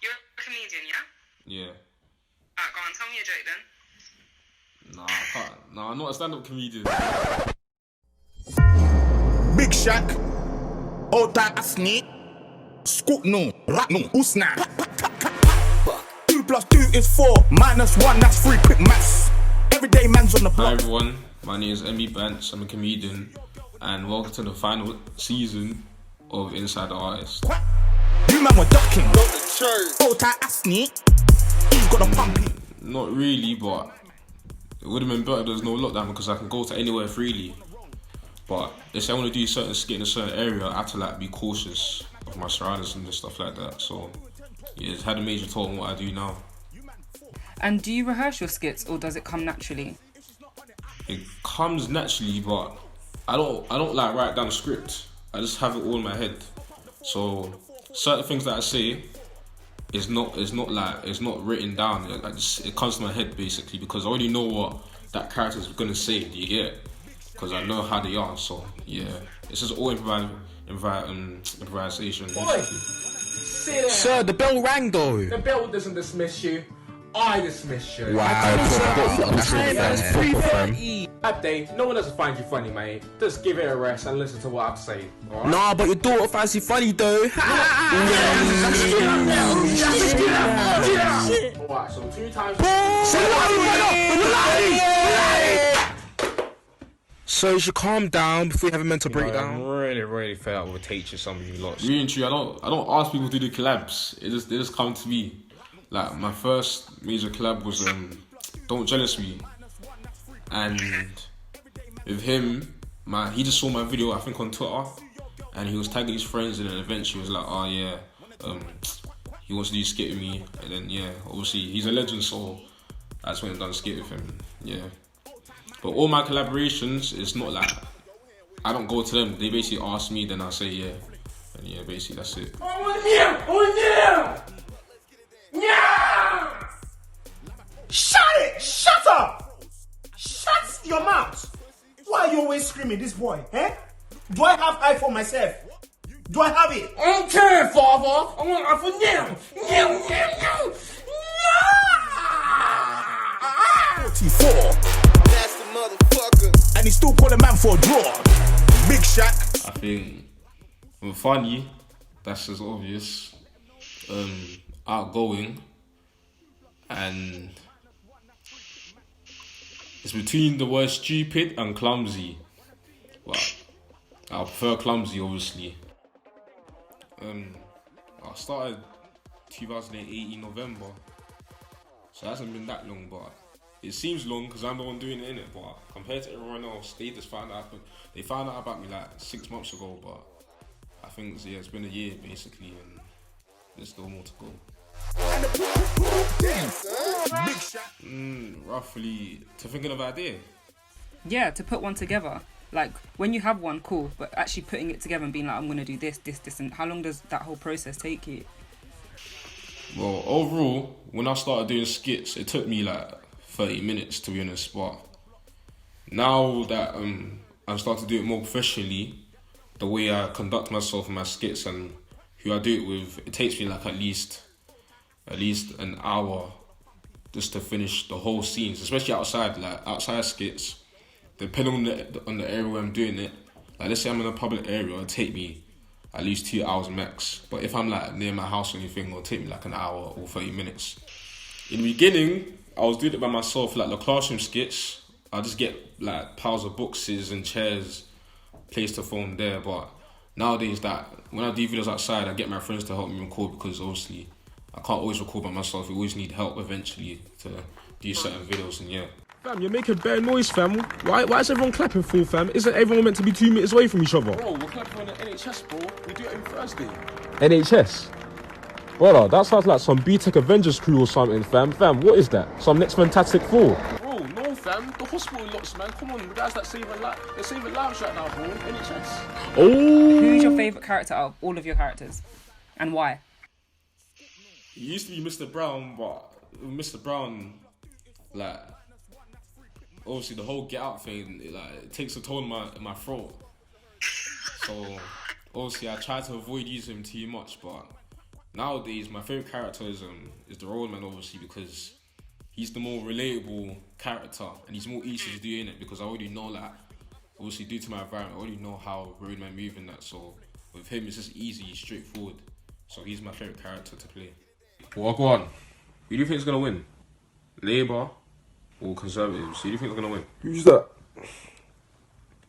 You're a comedian, yeah? Yeah. Alright, go on, tell me a joke then. Nah, I can't. Nah, I'm not a stand-up comedian. Big Shack, Ota Asni, Scoop no, Rat no, Usna. 2 plus 2 is 4, minus 1, that's 3, quick maths. Everyday man's on the block. Hi everyone, my name is MBBANTS, I'm a comedian, and welcome to the final season of Inside the Artist. You man were ducking. Ota Asni, he's got a pumpy. Not really, but it would have been better if there was no lockdown because I can go to anywhere freely. But if I want to do certain skit in a certain area, I have to like be cautious of my surroundings and stuff like that. So yeah, it's had a major toll on what I do now. And do you rehearse your skits or does it come naturally? It comes naturally, but I don't like write down a script. I just have it all in my head. So certain things that I say is not written down. It comes to my head basically because I already know what that character is gonna say. Do you get it? Because I know how they are. So yeah, it's just all improvisation. Boy, Sir, the bell rang though. the bell doesn't dismiss you. I dismiss you. Wow, that's really fun. Update, no one doesn't find you funny, mate. Just give it a rest and listen to what I have to say. Alright? Nah, but your daughter finds you funny though. Alright, so 2 times. So you should calm down before you have a mental I'm breakdown. really fed up with teaching some of you lots. Really and true, I don't ask people to do collabs. They just come to me. Like my first major collab was Don't Jealous Me, and with him, he just saw my video I think on Twitter, and he was tagging his friends, and then eventually he was like, oh yeah, he wants to do a skit with me, and then yeah, obviously he's a legend, so I just went and done a skit with him, yeah. But all my collaborations, it's not like I don't go to them. They basically ask me, then I say yeah, and yeah, basically that's it. Shut it! Shut up! Shut your mouth! Why are you always screaming, this boy? Eh? Do I have eye for myself? Do I have it? I don't care, father. I want it for now. 44. That's the motherfucker. And he's still calling man for a draw. Big Shack. I think I'm funny, that's just obvious. Outgoing, and it's between the word stupid and clumsy. Well, I prefer clumsy, obviously. I started 2018 November, so it hasn't been that long, but it seems long because I'm the one doing it, innit? But compared to everyone else, they found out about me like 6 months ago, but I think yeah, it's been a year basically, and there's still more to go. Roughly to thinking of an idea. Yeah, to put one together. Like when you have one, cool, but actually putting it together and being like, I'm gonna do this, and how long does that whole process take you? Well, overall, when I started doing skits, it took me like 30 minutes to be honest, but now that I've started to do it more professionally, the way I conduct myself in my skits and who I do it with, it takes me like at least an hour just to finish the whole scenes, especially outside skits. Depending on the area where I'm doing it, like let's say I'm in a public area, it'll take me at least 2 hours max. But if I'm like near my house or anything, it'll take me like an hour or 30 minutes. In the beginning, I was doing it by myself, like the classroom skits. I just get like piles of boxes and chairs, place the phone there. But nowadays, that when I do videos outside, I get my friends to help me record because obviously I can't always record by myself. You always need help eventually to do certain videos, and yeah. Fam, you're making bare noise, fam. Why is everyone clapping for, fam? Isn't everyone meant to be 2 meters away from each other? Bro, we're clapping on the NHS, bro. We do it every Thursday. NHS? Brother, that sounds like some B-Tech Avengers crew or something, fam. Fam, what is that? Some next Fantastic Four? Bro, no, fam. The hospital lots, man. Come on, the guys that they're saving lives right now, bro. NHS. Oh! Who's your favourite character out of all of your characters? And why? It used to be Mr. Brown, but Mr. Brown, like, obviously the whole Get Out thing, it takes a toll in my throat. So obviously I try to avoid using him too much, but nowadays my favorite character is the roadman, obviously, because he's the more relatable character and he's more easy to do in it, because I already know that, obviously due to my environment, I already know how roadman move in that. So with him, it's just easy, straightforward. So he's my favorite character to play. Well, go on. Who do you think is gonna win? Labour or Conservatives? Who do you think is gonna win? Who's that?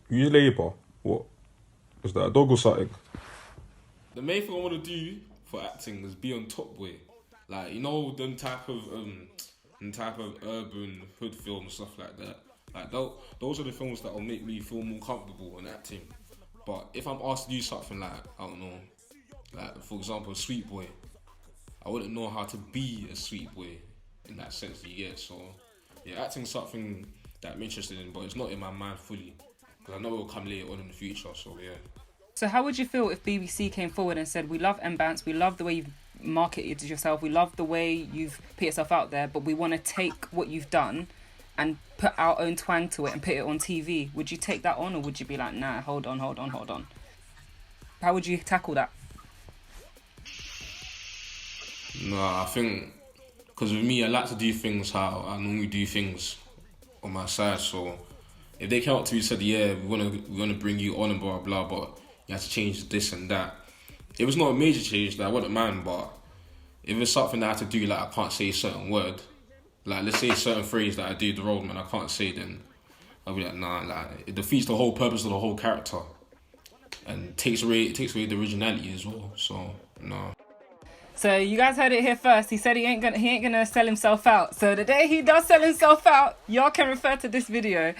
Who's Labour? What? Is that a dog or something? The main thing I want to do for acting is be on top, boy. Like, you know, them type of urban hood films, stuff like that. Like those are the films that will make me feel more comfortable in acting. But if I'm asked to do something like, I don't know, like for example, a sweet boy, I wouldn't know how to be a sweet boy in that sense, you get. So yeah, acting's something that I'm interested in, but it's not in my mind fully, because I know it will come later on in the future. So yeah. So how would you feel if BBC came forward and said, we love MBBANTS, we love the way you've marketed yourself, we love the way you've put yourself out there, but we want to take what you've done and put our own twang to it and put it on TV? Would you take that on, or would you be like, nah, hold on? How would you tackle that? Nah, I think, because with me, I like to do things how I normally do things on my side. So if they came up to me and said, yeah, we wanna bring you on and blah blah, but you have to change this and that, if it's not a major change, that I wouldn't mind. But if it's something that I have to do, like I can't say a certain word, like let's say a certain phrase that I do the roadman, I can't say, then I'll be like, nah, like it defeats the whole purpose of the whole character and takes away the originality as well. So nah. So you guys heard it here first. He said he ain't gonna sell himself out. So the day he does sell himself out, y'all can refer to this video.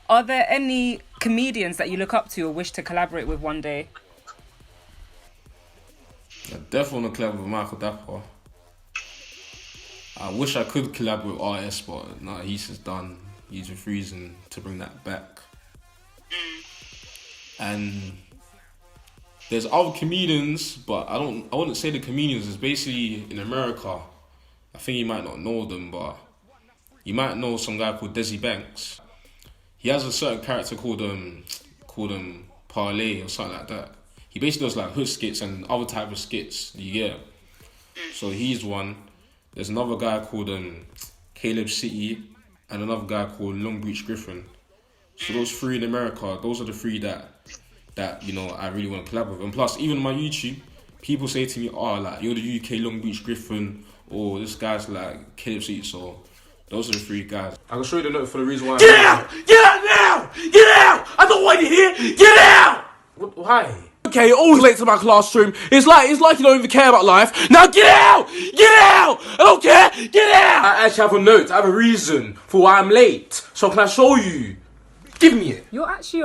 Are there any comedians that you look up to or wish to collaborate with one day? I definitely want to collab with Michael Dapper. I wish I could collab with RS, but nah, he's just done. He's refusing to bring that back. And there's other comedians, but I wouldn't say the comedians. It's basically in America. I think you might not know them, but you might know some guy called Desi Banks. He has a certain character called Parlay or something like that. He basically does like hood skits and other type of skits. You get. So he's one. There's another guy called Caleb City and another guy called Long Beach Griffin. So those three in America, those are the three that you know I really want to collab with. And plus, even on my YouTube, people say to me, "Oh, like you're the UK Long Beach Griffin," or "This guy's like Caleb City." So those are the three guys. I can show you the note for the reason why. Get out! Get out now! Get out! I don't want you here! Get out! Why? Okay, you're always late to my classroom. It's like you don't even care about life. Now get out! Get out! I don't care! Get out! I actually have a note. I have a reason for why I'm late. So can I show you? Give me it. You're actually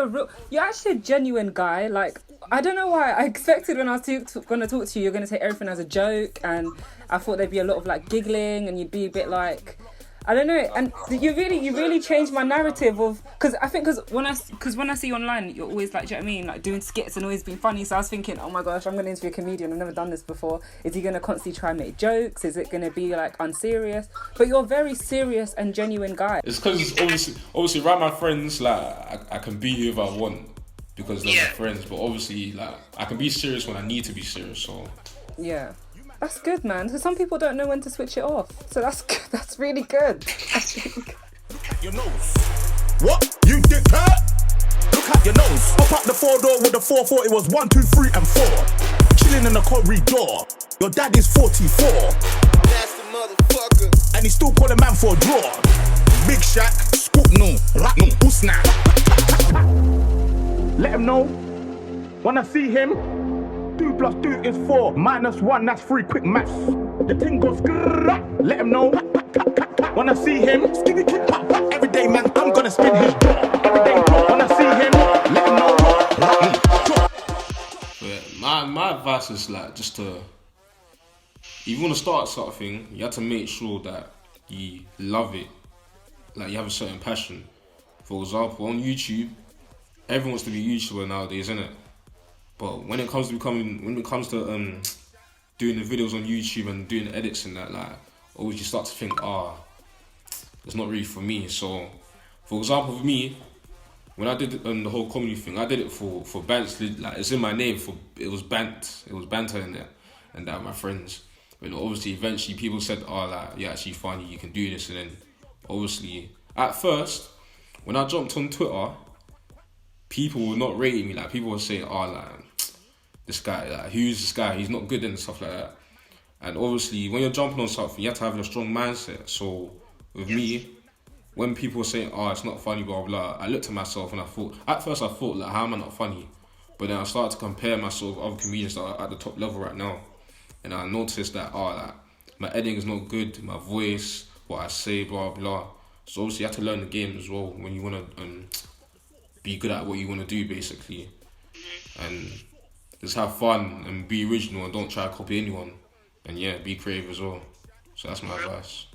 a genuine guy. Like, I don't know why. I expected when I was going to talk to you, you're going to take everything as a joke, and I thought there'd be a lot of like giggling, and you'd be a bit like, I don't know. And you really changed my narrative of, because when I see you online, you're always like, do you know what I mean, like doing skits and always being funny. So I was thinking, oh my gosh, I'm going to interview a comedian. I've never done this before. Is he going to constantly try and make jokes? Is it going to be like unserious? But you're a very serious and genuine guy. It's because obviously around my friends, like I can be whoever I want because they're my friends. But obviously, like I can be serious when I need to be serious. So yeah. That's good, man. So some people don't know when to switch it off. So that's good. That's really good. That's really good. Your nose. What? You dickhead? Look at your nose. Pop up the 4-door with the 440 was 1, 2, 3, and 4. Chilling in the corridor. Your dad is 44. Nasty motherfucker. And he's still calling man for a draw. Big Shack, scoop no, rat no, usna. Let him know. When I see him, 2 + 2 is 4, -1, that's 3, quick maths. The thing goes grrrr, let him know. When I see him, skinny kick, pop, pop, every day, man, I'm gonna spin his jaw. Every day, when I see him, let him know. But my advice is like just to, if you want to start something, you have to make sure that you love it, like you have a certain passion. For example, on YouTube, everyone wants to be a YouTuber nowadays, innit? But when it comes to doing the videos on YouTube and doing the edits and that, like, always you start to think, it's not really for me. So, for example, with me, when I did the whole comedy thing, I did it for BANTS. Like it's in my name. It was banter in there, and that my friends. But obviously, eventually, people said, "Oh, like you're actually funny. You can do this." And then, obviously, at first, when I jumped on Twitter, people were not rating me. Like people were saying, "Oh, like this guy, like who's this guy? He's not good," and stuff like that. And obviously, when you're jumping on something, you have to have a strong mindset. So with me, when people were saying, "Oh, it's not funny," blah blah, I looked at myself and I thought. At first, I thought, like, how am I not funny? But then I started to compare myself with other comedians that are at the top level right now, and I noticed that, oh, like my editing is not good, my voice, what I say, blah blah. So obviously, you have to learn the game as well when you want to be good at what you want to do, basically, and just have fun and be original and don't try to copy anyone. And yeah, be creative as well. So that's my advice.